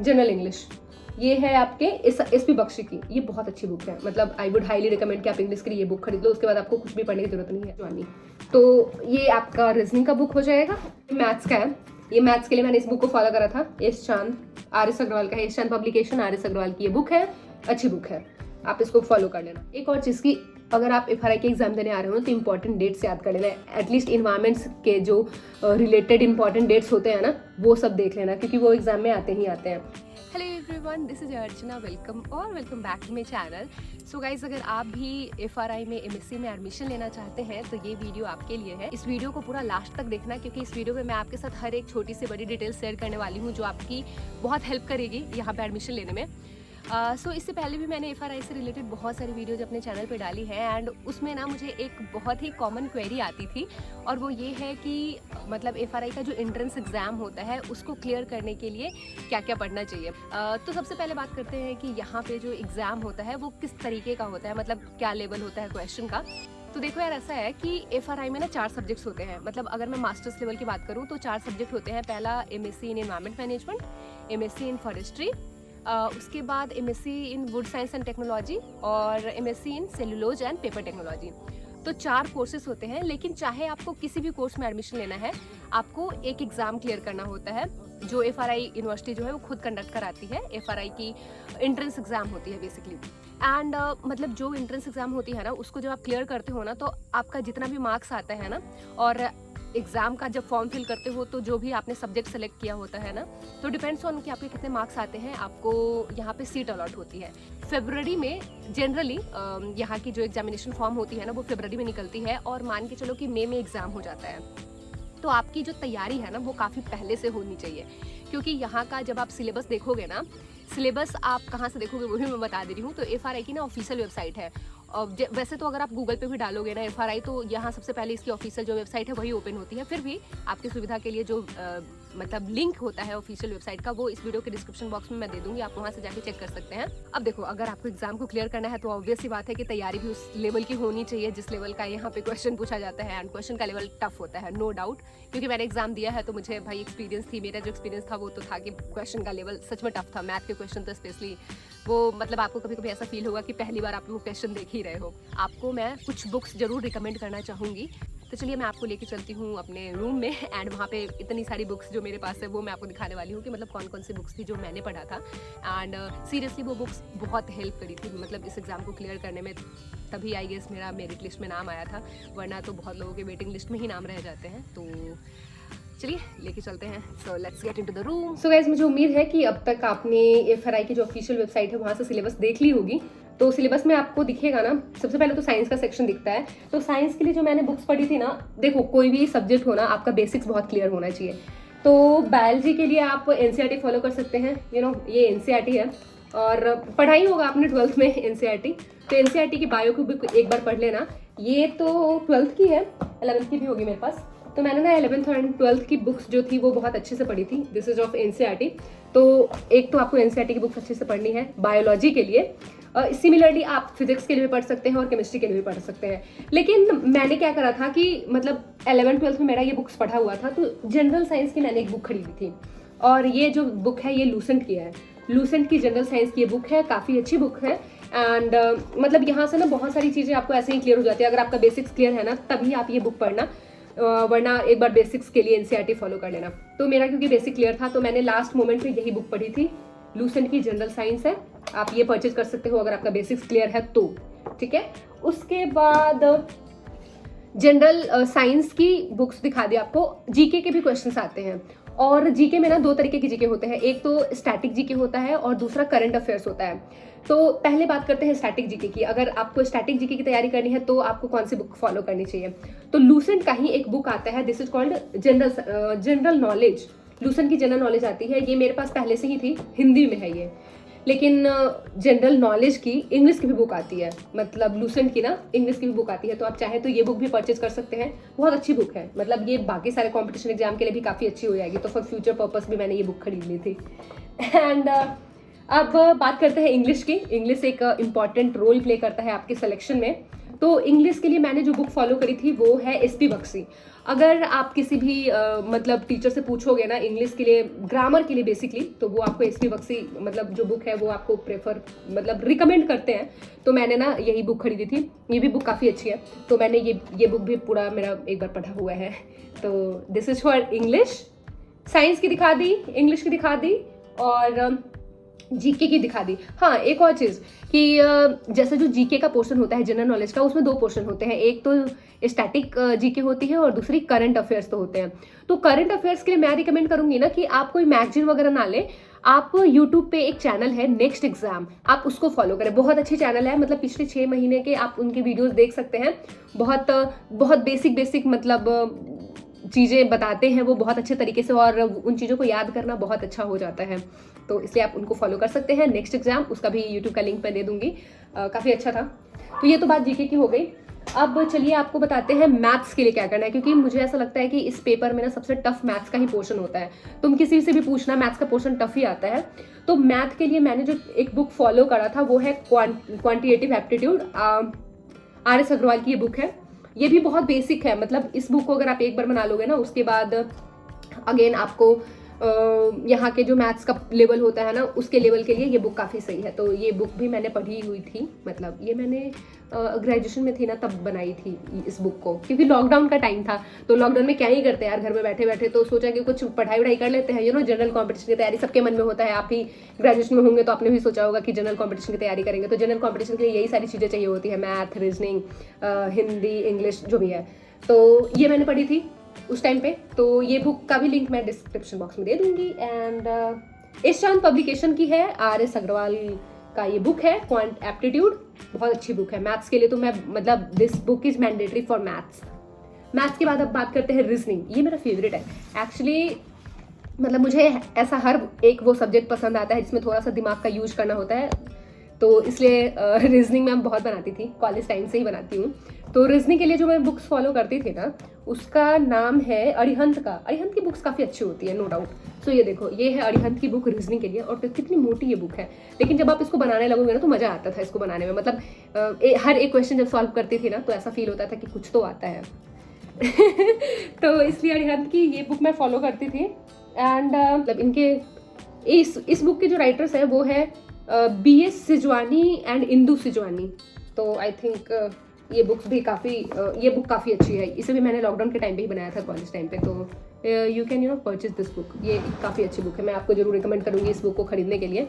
General English. ये है आपके एसपी बख्शी की, ये बहुत अच्छी बुक है, मतलब आई वुड हाईली रिकमेंड कि आप इंग्लिश के लिए ये बुक खरीद लो, उसके बाद आपको कुछ भी पढ़ने की जरूरत नहीं है जवानी। तो ये आपका रीजनिंग का बुक हो जाएगा। मैथ्स का है, ये मैथ्स के लिए मैंने इस बुक को फॉलो करा था, एस चांद, आर एस अग्रवाल का है, एस चांद पब्लिकेशन, आर एस अग्रवाल की ये बुक है, अच्छी बुक है, आप इसको फॉलो कर लेना। एक और चीज़ की, अगर आप FRI के एग्जाम देने आ रहे हो तो इंपॉर्टेंट डेट्स याद कर लेना, एटलीस्ट इन्वायरमेंट्स के जो रिलेटेड इंपॉर्टेंट डेट्स होते हैं ना, वो सब देख लेना, क्योंकि वो एग्जाम में आते ही आते हैं। Hello everyone, this is Archana, welcome back to my channel. So guys, अगर आप भी FRI में MSc में एडमिशन लेना चाहते हैं तो ये वीडियो आपके लिए है। इस वीडियो को पूरा लास्ट तक देखना, क्योंकि इस वीडियो में मैं आपके साथ हर एक छोटी से बड़ी डिटेल शेयर करने वाली हूँ जो आपकी बहुत हेल्प करेगी यहाँ पे एडमिशन लेने में। सो इससे पहले भी मैंने FRI से रिलेटेड बहुत सारी वीडियोज अपने चैनल पे डाली है, एंड उसमें ना मुझे एक बहुत ही कॉमन क्वेरी आती थी, और वो ये है कि मतलब FRI का जो एंट्रेंस एग्ज़ाम होता है उसको क्लियर करने के लिए क्या क्या पढ़ना चाहिए। तो सबसे पहले बात करते हैं कि यहाँ पे जो एग्ज़ाम होता है वो किस तरीके का होता है, मतलब क्या लेवल होता है क्वेश्चन का। तो देखो यार, ऐसा है कि FRI में ना 4 सब्जेक्ट्स होते हैं, मतलब अगर मैं मास्टर्स लेवल की बात करूँ तो 4 सब्जेक्ट होते हैं। पहला MSc in environment management, MSc in forestry, उसके बाद MSc in would science and technology और MSc in cellulose and paper technology. तो 4 कोर्सेज होते हैं, लेकिन चाहे आपको किसी भी कोर्स में एडमिशन लेना है, आपको एक एग्ज़ाम क्लियर करना होता है जो FRI यूनिवर्सिटी जो है वो खुद कंडक्ट कराती है। FRI की एंट्रेंस एग्ज़ाम होती है बेसिकली, एंड मतलब जो एंट्रेंस एग्ज़ाम होती है ना, उसको जब आप क्लियर करते हो ना, तो आपका जितना भी मार्क्स आता है ना, और एग्ज़ाम का जब फॉर्म फिल करते हो तो जो भी आपने सब्जेक्ट सेलेक्ट किया होता है ना, तो डिपेंड्स ऑन कि आपके कितने मार्क्स आते हैं, आपको यहाँ पे सीट अलॉट होती है। फरवरी में जनरली यहाँ की जो एग्जामिनेशन फॉर्म होती है ना, वो फरवरी में निकलती है, और मान के चलो कि मई में एग्ज़ाम हो जाता है। तो आपकी जो तैयारी है ना, वो काफ़ी पहले से होनी चाहिए, क्योंकि यहाँ का जब आप सिलेबस देखोगे ना, सिलेबस आप कहाँ से देखोगे वो भी मैं बता दे रही हूँ। तो FRI की ना ऑफिशियल वेबसाइट है, और वैसे तो अगर आप गूगल पे भी डालोगे ना FRI, तो यहाँ सबसे पहले इसकी ऑफिशियल जो वेबसाइट है वही ओपन होती है। फिर भी आपकी सुविधा के लिए जो मतलब लिंक होता है ऑफिशियल वेबसाइट का, वो इस वीडियो के डिस्क्रिप्शन बॉक्स में मैं दे दूंगी, आप वहाँ से जाके चेक कर सकते हैं। अब देखो, अगर आपको एग्जाम को क्लियर करना है तो ऑब्वियस सी बात है कि तैयारी भी उस लेवल की होनी चाहिए जिस लेवल का यहाँ पे क्वेश्चन पूछा जाता है, एंड क्वेश्चन का लेवल टफ होता है, नो डाउट, क्योंकि मैंने एग्जाम दिया है तो मुझे भाई एक्सपीरियंस थी। मेरा जो एक्सपीरियंस था वो तो था कि क्वेश्चन का लेवल सच में टफ था। मैथ के क्वेश्चन तो स्पेशली वो, मतलब आपको कभी कभी ऐसा फील होगा कि पहली बार आप वो क्वेश्चन देख ही रहे हो। आपको मैं कुछ बुक्स जरूर रिकमेंड करना चाहूँगी, तो चलिए मैं आपको लेके चलती हूँ अपने रूम में, एंड वहाँ पे इतनी सारी बुक्स जो मेरे पास है वो मैं आपको दिखाने वाली हूँ कि मतलब कौन कौन सी बुक्स थी जो मैंने पढ़ा था, एंड सीरियसली वो बुक्स बहुत हेल्प करी थी मतलब इस एग्ज़ाम को क्लियर करने में। तभी आई गेस मेरा मेरिट लिस्ट में नाम आया था, वरना तो बहुत लोगों के वेटिंग लिस्ट में ही नाम रह जाते हैं। तो चलिए लेके चलते हैं। So let's get into the room. So guys, मुझे उम्मीद है कि अब तक आपने FRI की जो ऑफिशियल वेबसाइट है वहाँ से सिलेबस देख ली होगी। तो सिलेबस में आपको दिखेगा ना, सबसे पहले तो साइंस का सेक्शन दिखता है। तो साइंस के लिए जो मैंने बुक्स पढ़ी थी ना, देखो कोई भी सब्जेक्ट हो ना, आपका बेसिक्स बहुत क्लियर होना चाहिए। तो बायोलॉजी के लिए आप NCERT फॉलो कर सकते हैं, ये NCERT है, और पढ़ाई होगा आपने 12th में NCERT। तो NCERT की बायो की बुक एक बार पढ़ लेना। ये तो 12th की है, 11th की भी होगी मेरे पास। तो मैंने ना 11th एंड 12th की बुक्स जो थी वो बहुत अच्छे से पढ़ी थी, दिस इज ऑफ NCERT। तो एक तो आपको NCERT की बुक्स अच्छे से पढ़नी है बायोलॉजी के लिए। सिमिलरली आप फिजिक्स के लिए भी पढ़ सकते हैं और केमिस्ट्री के लिए भी पढ़ सकते हैं। लेकिन मैंने क्या करा था कि मतलब 11th-12th में मेरा ये बुक्स पढ़ा हुआ था, तो जनरल साइंस की मैंने एक बुक खरीदी थी, और ये जो बुक है ये लूसेंट की है। लूसेंट की जनरल साइंस की ये बुक है, काफ़ी अच्छी बुक है, एंड मतलब यहाँ से ना बहुत सारी चीज़ें आपको ऐसे ही क्लियर हो जाती है। अगर आपका बेसिक्स क्लियर है ना, तभी आप ये बुक पढ़ना, वरना एक बार बेसिक्स के लिए NCERT फॉलो कर लेना। तो मेरा क्योंकि बेसिक क्लियर था तो मैंने लास्ट मोमेंट में यही बुक पढ़ी थी, लूसेंट की जनरल साइंस है। आप ये परचेज कर सकते हो अगर आपका बेसिक्स क्लियर है तो, ठीक है। उसके बाद जनरल साइंस की बुक्स दिखा दी आपको। GK के भी क्वेश्चंस आते हैं, और GK में ना 2 तरीके के GK होते हैं, एक तो स्टैटिक GK होता है और दूसरा करंट अफेयर्स होता है। तो पहले बात करते हैं स्टैटिक GK की। अगर आपको स्टैटिक GK की तैयारी करनी है तो आपको कौन सी बुक फॉलो करनी चाहिए, तो लूसेंट का ही एक बुक आता है, this is called general knowledge. Lucent की जनरल नॉलेज आती है, ये मेरे पास पहले से ही थी, हिंदी में है ये। लेकिन जनरल नॉलेज की इंग्लिश की भी बुक आती है, मतलब लूसेंट की ना इंग्लिश की भी बुक आती है। तो आप चाहे तो ये बुक भी परचेज कर सकते हैं, बहुत अच्छी बुक है, मतलब ये बाकी सारे कॉम्पिटिशन एग्जाम के लिए भी काफ़ी अच्छी हो जाएगी। तो फॉर फ्यूचर पर्पस भी मैंने ये बुक खरीद ली थी। एंड अब बात करते हैं इंग्लिश की। इंग्लिश एक इम्पॉर्टेंट रोल प्ले करता है आपके सिलेक्शन में। तो इंग्लिश के लिए मैंने जो बुक फॉलो करी थी वो है एसपी बख्शी। अगर आप किसी भी मतलब टीचर से पूछोगे ना इंग्लिश के लिए, ग्रामर के लिए बेसिकली, तो वो आपको एसपी बख्शी मतलब जो बुक है वो आपको प्रेफर मतलब रिकमेंड करते हैं। तो मैंने ना यही बुक खरीदी थी। ये भी बुक काफ़ी अच्छी है, तो मैंने ये बुक भी पूरा मेरा एक बार पढ़ा हुआ है। तो this is for English. Science की दिखा दी, इंग्लिश की दिखा दी और जीके की दिखा दी। हाँ, एक और चीज़ कि जैसे जो जीके का पोर्शन होता है जनरल नॉलेज का, उसमें 2 पोर्शन होते हैं। एक तो स्टैटिक जीके होती है और दूसरी करंट अफेयर्स तो होते हैं। तो करंट अफेयर्स के लिए मैं रिकमेंड करूंगी ना कि आप कोई मैगजीन वगैरह ना ले, आप यूट्यूब पे एक चैनल है नेक्स्ट एग्जाम, आप उसको फॉलो करें। बहुत अच्छी चैनल है, मतलब पिछले 6 महीने के आप उनके वीडियोस देख सकते हैं। बहुत बेसिक मतलब चीज़ें बताते हैं वो बहुत अच्छे तरीके से, और उन चीज़ों को याद करना बहुत अच्छा हो जाता है। तो इसलिए आप उनको फॉलो कर सकते हैं। नेक्स्ट एग्जाम, उसका भी यूट्यूब का लिंक मैं दे दूंगी। काफ़ी अच्छा था। तो ये तो बात जीके की हो गई। अब चलिए आपको बताते हैं मैथ्स के लिए क्या करना है, क्योंकि मुझे ऐसा लगता है कि इस पेपर में ना सबसे टफ मैथ्स का ही पोर्शन होता है। तुम किसी से भी पूछना, मैथ्स का पोर्शन टफ ही आता है। तो मैथ के लिए मैंने जो एक बुक फॉलो करा था वो है क्वांटिटेटिव एप्टीट्यूड। RS अग्रवाल की ये बुक है। ये भी बहुत बेसिक है, मतलब इस बुक को अगर आप एक बार बना लोगे ना, उसके बाद अगेन आपको यहाँ के जो मैथ्स का लेवल होता है ना, उसके लेवल के लिए ये बुक काफ़ी सही है। तो ये बुक भी मैंने पढ़ी हुई थी, मतलब ये मैंने ग्रेजुएशन में थी ना तब बनाई थी इस बुक को, क्योंकि लॉकडाउन का टाइम था। तो लॉकडाउन में क्या ही करते हैं यार, घर में बैठे बैठे, तो सोचा कि कुछ पढ़ाई वढ़ाई कर लेते हैं। जनरल कॉम्पिटिशन की तैयारी सबके मन में होता है। आप भी ग्रेजुएशन में होंगे तो आपने भी सोचा होगा कि जनरल कॉम्पिटिशन की तैयारी करेंगे। तो जनरल कॉम्पिटिशन के लिए यही सारी चीज़ें चाहिए होती है, मैथ, रीजनिंग, हिंदी, इंग्लिश, जो भी है। तो ये मैंने पढ़ी थी उस टाइम पे। तो ये बुक का भी लिंक मैं डिस्क्रिप्शन बॉक्स में दे दूंगी। एंड ईशान पब्लिकेशन की है, RS अग्रवाल का ये बुक है क्वांट एप्टीट्यूड। बहुत अच्छी बुक है मैथ्स के लिए। तो मैं मतलब this book is mandatory for maths के बाद अब बात करते हैं रीजनिंग। ये मेरा फेवरेट है एक्चुअली। मतलब मुझे ऐसा हर एक वो सब्जेक्ट पसंद आता है जिसमें थोड़ा सा दिमाग का यूज करना होता है। तो इसलिए रीजनिंग में मैं बहुत बनाती थी, कॉलेज टाइम से ही बनाती हूँ। तो रीजनिंग के लिए जो मैं बुक्स फॉलो करती थी ना, उसका नाम है अरिहंत का। अरिहंत की बुक्स काफ़ी अच्छी होती है, नो डाउट। सो ये देखो, ये है अरिहंत की बुक रीजनिंग के लिए, और कितनी मोटी ये बुक है। लेकिन जब आप इसको बनाने लगोगे ना तो मज़ा आता था इसको बनाने में। मतलब हर एक क्वेश्चन जब सॉल्व करती थी ना तो ऐसा फील होता था कि कुछ तो आता है। तो इसलिए अरिहंत की ये बुक मैं फॉलो करती थी। एंड मतलब इनके इस बुक के जो राइटर्स हैं वो है BS सिजवानी एंड इंदू सिजवानी। तो आई थिंक ये बुक काफ़ी अच्छी है। इसे भी मैंने लॉकडाउन के टाइम पे ही बनाया था, कॉलेज टाइम पे। तो you can purchase this book. ये काफ़ी अच्छी बुक है, मैं आपको जरूर रिकमेंड करूँगी इस बुक को खरीदने के लिए।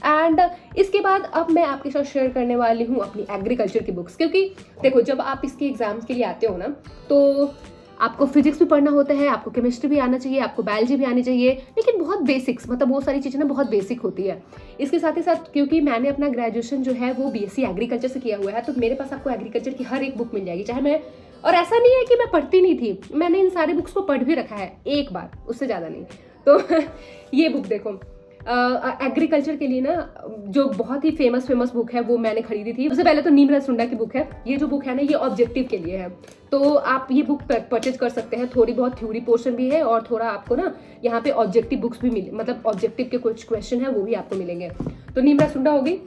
एंड इसके बाद अब मैं आपके साथ शेयर करने वाली हूँ अपनी एग्रीकल्चर की बुक्स। क्योंकि देखो, जब आप इसके एग्जाम्स के लिए आते हो ना, तो आपको फिजिक्स भी पढ़ना होता है, आपको केमिस्ट्री भी आना चाहिए, आपको बायोलॉजी भी आनी चाहिए, लेकिन बहुत बेसिक्स, मतलब वो सारी चीज़ें ना बहुत बेसिक होती है। इसके साथ ही साथ क्योंकि मैंने अपना ग्रेजुएशन जो है वो BSc एग्रीकल्चर से किया हुआ है, तो मेरे पास आपको एग्रीकल्चर की हर एक बुक मिल जाएगी, चाहे मैं, और ऐसा नहीं है कि मैं पढ़ती नहीं थी, मैंने इन सारी बुक्स को पढ़ भी रखा है एक बार, उससे ज़्यादा नहीं। तो ये बुक देखो, एग्रीकल्चर के लिए ना जो बहुत ही फेमस बुक है वो मैंने खरीदी थी। उससे पहले तो नीमराज सुंडा की बुक है। ये जो बुक है ना, ये ऑब्जेक्टिव के लिए है, तो आप ये बुक परचेज कर सकते हैं। थोड़ी बहुत थ्योरी पोर्शन भी है और थोड़ा आपको ना यहाँ पे ऑब्जेक्टिव बुक्स भी मिले, मतलब ऑब्जेक्टिव के कुछ क्वेश्चन है वो भी आपको मिलेंगे। तो नीमराज सुंडा हो गई।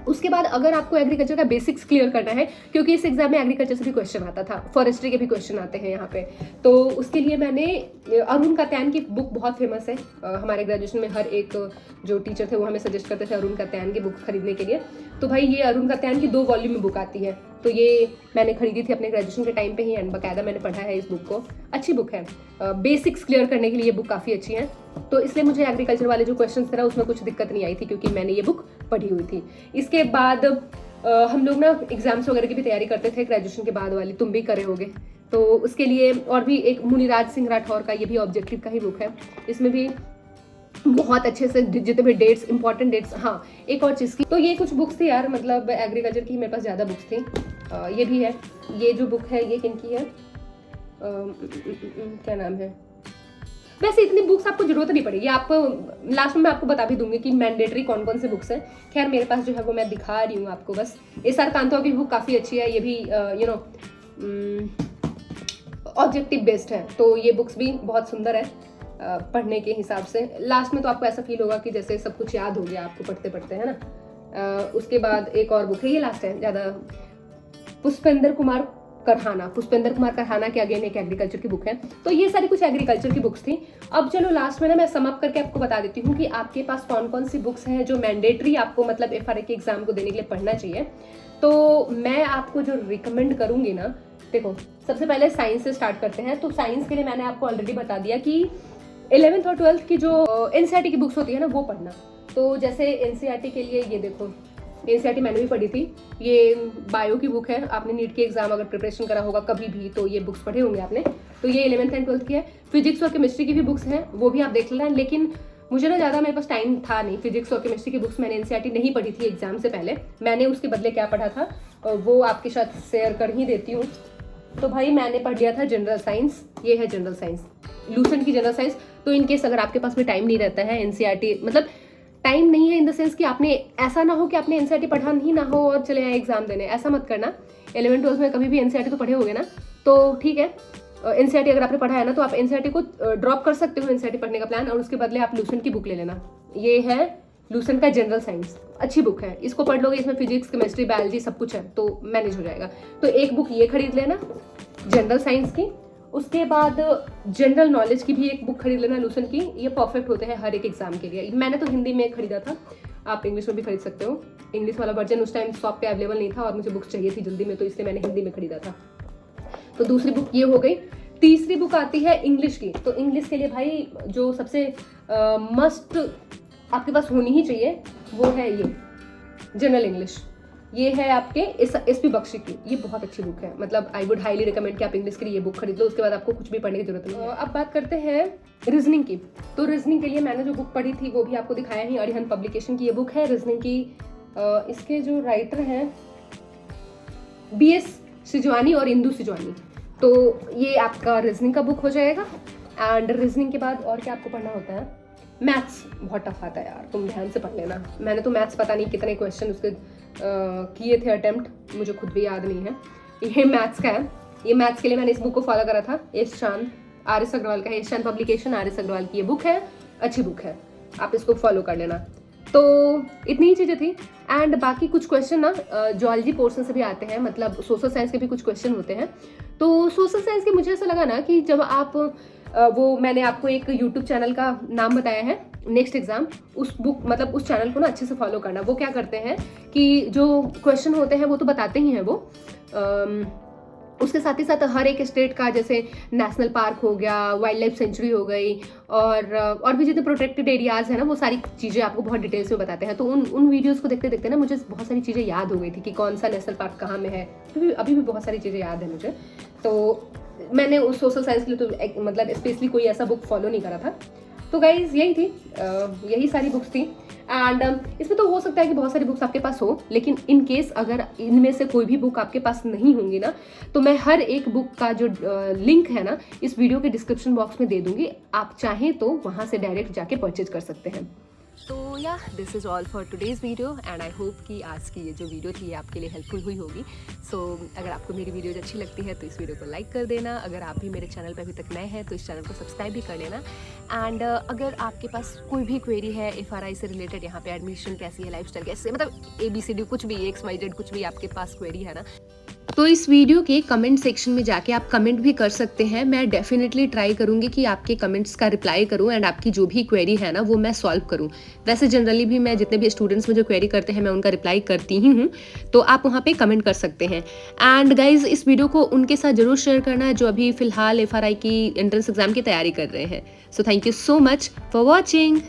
उसके बाद अगर आपको एग्रीकल्चर का बेसिक्स क्लियर करना है, क्योंकि इस एग्जाम में एग्रीकल्चर से भी क्वेश्चन आता था, फॉरेस्ट्री के भी क्वेश्चन आते हैं यहाँ पे, तो उसके लिए मैंने अरुण कात्यायन की बुक बहुत फेमस है। हमारे ग्रेजुएशन में हर एक जो टीचर थे वो हमें सजेस्ट करते थे अरुण कात्यायन की बुक खरीदने के लिए। तो भाई ये अरुण कात्यायन की 2 वॉल्यूम में बुक आती है, तो ये मैंने खरीदी थी अपने ग्रेजुएशन के टाइम पे ही, एंड बाकायदा मैंने पढ़ा है इस बुक को। अच्छी बुक है, बेसिक्स क्लियर करने के लिए ये बुक काफ़ी अच्छी है। तो इसलिए मुझे एग्रीकल्चर वाले जो क्वेश्चन थे ना उसमें कुछ दिक्कत नहीं आई थी, क्योंकि मैंने ये बुक पढ़ी हुई थी। इसके बाद हम लोग ना एग्जाम्स वगैरह की भी तैयारी करते थे, ग्रेजुएशन के बाद वाली, तुम भी करे होगे। तो उसके लिए और भी एक मुनिराज सिंह राठौर का, ये भी ऑब्जेक्टिव का ही बुक है। इसमें भी बहुत अच्छे से जितने भी डेट्स, इंपॉर्टेंट डेट्स। हाँ, एक और चीज़ की, तो ये कुछ बुक्स थी यार, मतलब एग्रीकल्चर की मेरे पास ज़्यादा बुक्स थी। ये भी है, ये जो बुक है ये किन की है, क्या नाम है, वैसे इतनी बुक्स आपको जरूरत नहीं पड़ेगी, आप लास्ट में मैं आपको बता भी दूंगी कि मैंडेटरी कौन कौन से बुक्स हैं। खैर मेरे पास जो है वो मैं दिखा रही हूँ आपको बस। SR कांतो की बुक काफ़ी अच्छी है, ये भी ऑब्जेक्टिव बेस्ड है, तो ये बुक्स भी बहुत सुंदर है पढ़ने के हिसाब से। लास्ट में तो आपको ऐसा फील होगा कि जैसे सब कुछ याद हो गया आपको पढ़ते पढ़ते, है ना। उसके बाद एक और बुक है, ये लास्ट है, ज़्यादा पुष्पेंद्र कुमार करहाना के अगेन एक एग्रीकल्चर की बुक है। तो ये सारी कुछ एग्रीकल्चर की बुक्स थी। अब चलो लास्ट में ना मैं समअप करके आपको बता देती हूँ कि आपके पास कौन कौन सी बुक्स हैं जो मैंडेटरी आपको मतलब FRA के एग्जाम को देने के लिए पढ़ना चाहिए। तो मैं आपको जो रिकमेंड करूंगी ना, देखो सबसे पहले साइंस से स्टार्ट करते हैं। तो साइंस के लिए मैंने आपको ऑलरेडी बता दिया कि 11th और 12th की जो NCERT की बुक्स होती है ना वो पढ़ना। तो जैसे NCERT के लिए ये देखो, NCERT मैंने भी पढ़ी थी, ये बायो की बुक है। आपने नीट के एग्जाम अगर प्रिपरेशन करा होगा कभी भी तो ये बुक्स पढ़े होंगे आपने। तो ये 11th एंड 12th की है। फिजिक्स और केमिस्ट्री की भी बुक्स हैं, वो भी आप देख लेना। लेकिन मुझे ना ज़्यादा मेरे पास टाइम था नहीं, फिजिक्स और केमिस्ट्री की बुक्स मैंने NCERT नहीं पढ़ी थी एग्जाम से पहले। मैंने उसके बदले क्या पढ़ा था वो आपके साथ शेयर कर ही देती हूँ। तो भाई मैंने पढ़ लिया था जनरल साइंस, ये है जनरल साइंस, लूसेंट की जनरल साइंस। तो इनकेस अगर आपके पास में टाइम नहीं रहता है NCERT, मतलब टाइम नहीं है इन द सेंस कि आपने ऐसा ना हो कि आपने NCERT पढ़ा नहीं ना हो और चले आए एग्जाम देने, ऐसा मत करना। 11th 12th में कभी भी NCERT तो पढ़े होगे ना, तो ठीक है। NCERT अगर आपने पढ़ा है ना तो आप NCERT को ड्रॉप कर सकते हो NCERT पढ़ने का प्लान, और उसके बदले आप लूसेंट की बुक ले लेना। ये है लूसेंट का जनरल साइंस, अच्छी बुक है, इसको पढ़ लोगे, इसमें फिजिक्स केमिस्ट्री बायोलॉजी सब कुछ है तो मैनेज हो जाएगा। तो एक बुक ये खरीद लेना जनरल साइंस की। उसके बाद जनरल नॉलेज की भी एक बुक खरीद लेना लूसेंट की, ये परफेक्ट होते हैं हर एक एग्जाम के लिए। मैंने तो हिंदी में खरीदा था, आप इंग्लिश में भी खरीद सकते हो। इंग्लिश वाला वर्जन उस टाइम शॉप पे अवेलेबल नहीं था और मुझे बुक्स चाहिए थी जल्दी में, तो इसलिए मैंने हिंदी में खरीदा था। तो दूसरी बुक ये हो गई। तीसरी बुक आती है इंग्लिश की। तो इंग्लिश के लिए भाई जो सबसे मस्ट आपके पास होनी ही चाहिए वो है ये जनरल इंग्लिश। ये है आपके SP बख्शी की, ये बहुत अच्छी बुक है। मतलब आई वुड हाईली रिकमेंड कि आप इंग्लिश के लिए ये बुक खरीद लो, उसके बाद आपको कुछ भी पढ़ने की जरूरत नहीं है। अब बात करते हैं रीजनिंग की। तो रीजनिंग के लिए मैंने जो बुक पढ़ी थी वो भी आपको दिखाया ही, अरिहंत पब्लिकेशन की ये बुक है रीजनिंग की। इसके जो राइटर हैं BS सिजवानी और इंदु सिजवानी। तो ये आपका रीजनिंग का बुक हो जाएगा। एंड रीजनिंग के बाद और क्या आपको पढ़ना होता है, मैथ्स बहुत टफ आता है यार, तुम ध्यान से पढ़ लेना। मैंने तो मैथ्स पता नहीं कितने क्वेश्चन उसके किए थे अटेम्प्ट, मुझे खुद भी याद नहीं है। ये मैथ्स का है, ये मैथ्स के लिए मैंने इस बुक को फॉलो करा था। एस चांद RS अग्रवाल का है, एस चांद पब्लिकेशन RS अग्रवाल की ये बुक है, अच्छी बुक है, आप इसको फॉलो कर लेना। तो इतनी ही चीज़ें थी। एंड बाकी कुछ क्वेश्चन ना जूलॉजी पोर्शन से भी आते हैं, मतलब सोशल साइंस के भी कुछ क्वेश्चन होते हैं। तो सोशल साइंस के मुझे ऐसा लगा ना कि जब आप वो मैंने आपको एक यूट्यूब चैनल का नाम बताया है नेक्स्ट एग्जाम, उस बुक मतलब उस चैनल को ना अच्छे से फॉलो करना। वो क्या करते हैं कि जो क्वेश्चन होते हैं वो तो बताते ही हैं वो, उसके साथ ही साथ हर एक स्टेट का, जैसे नेशनल पार्क हो गया, वाइल्ड लाइफ सेंचुरी हो गई, और भी जितने प्रोटेक्टेड एरियाज है ना वो सारी चीज़ें आपको बहुत डिटेल्स में बताते हैं। तो उन वीडियोस को देखते देखते ना मुझे बहुत सारी चीज़ें याद हो गई थी कि कौन सा नेशनल पार्क कहाँ में है। अभी भी बहुत सारी चीज़ें याद है मुझे। तो मैंने उस सोशल साइंस के लिए तो मतलब स्पेशली कोई ऐसा बुक फॉलो नहीं करा था। तो गाइज यही थी, यही सारी बुक्स थी। एंड इसमें तो हो सकता है कि बहुत सारी बुक्स आपके पास हो, लेकिन इन केस अगर इनमें से कोई भी बुक आपके पास नहीं होंगी ना, तो मैं हर एक बुक का जो लिंक है ना इस वीडियो के डिस्क्रिप्शन बॉक्स में दे दूंगी। आप चाहें तो वहाँ से डायरेक्ट जाके परचेज कर सकते हैं। तो या this is all for today's video and I hope कि आज की ये जो वीडियो थी ये आपके लिए हेल्पफुल हुई होगी। सो अगर आपको मेरी वीडियोज अच्छी लगती है तो इस वीडियो को लाइक कर देना। अगर आप भी मेरे चैनल पर अभी तक नए हैं तो इस चैनल को सब्सक्राइब भी कर लेना। एंड अगर आपके पास कोई भी क्वेरी है FRI से रिलेटेड, यहाँ पे एडमिशन कैसी है, लाइफस्टाइल कैसे, मतलब ABCD कुछ भी XYZ कुछ भी आपके पास क्वेरी है ना, तो इस वीडियो के कमेंट सेक्शन में जाके आप कमेंट भी कर सकते हैं। मैं डेफिनेटली ट्राई करूंगी कि आपके कमेंट्स का रिप्लाई करूं एंड आपकी जो भी क्वेरी है ना वो मैं सॉल्व करूं। वैसे जनरली भी मैं जितने भी स्टूडेंट्स मुझे क्वेरी करते हैं मैं उनका रिप्लाई करती ही हूं, तो आप वहां पे कमेंट कर सकते हैं। एंड गाइज इस वीडियो को उनके साथ जरूर शेयर करना जो अभी फिलहाल FRI की एंट्रेंस एग्जाम की तैयारी कर रहे हैं। So thank you so much for watching.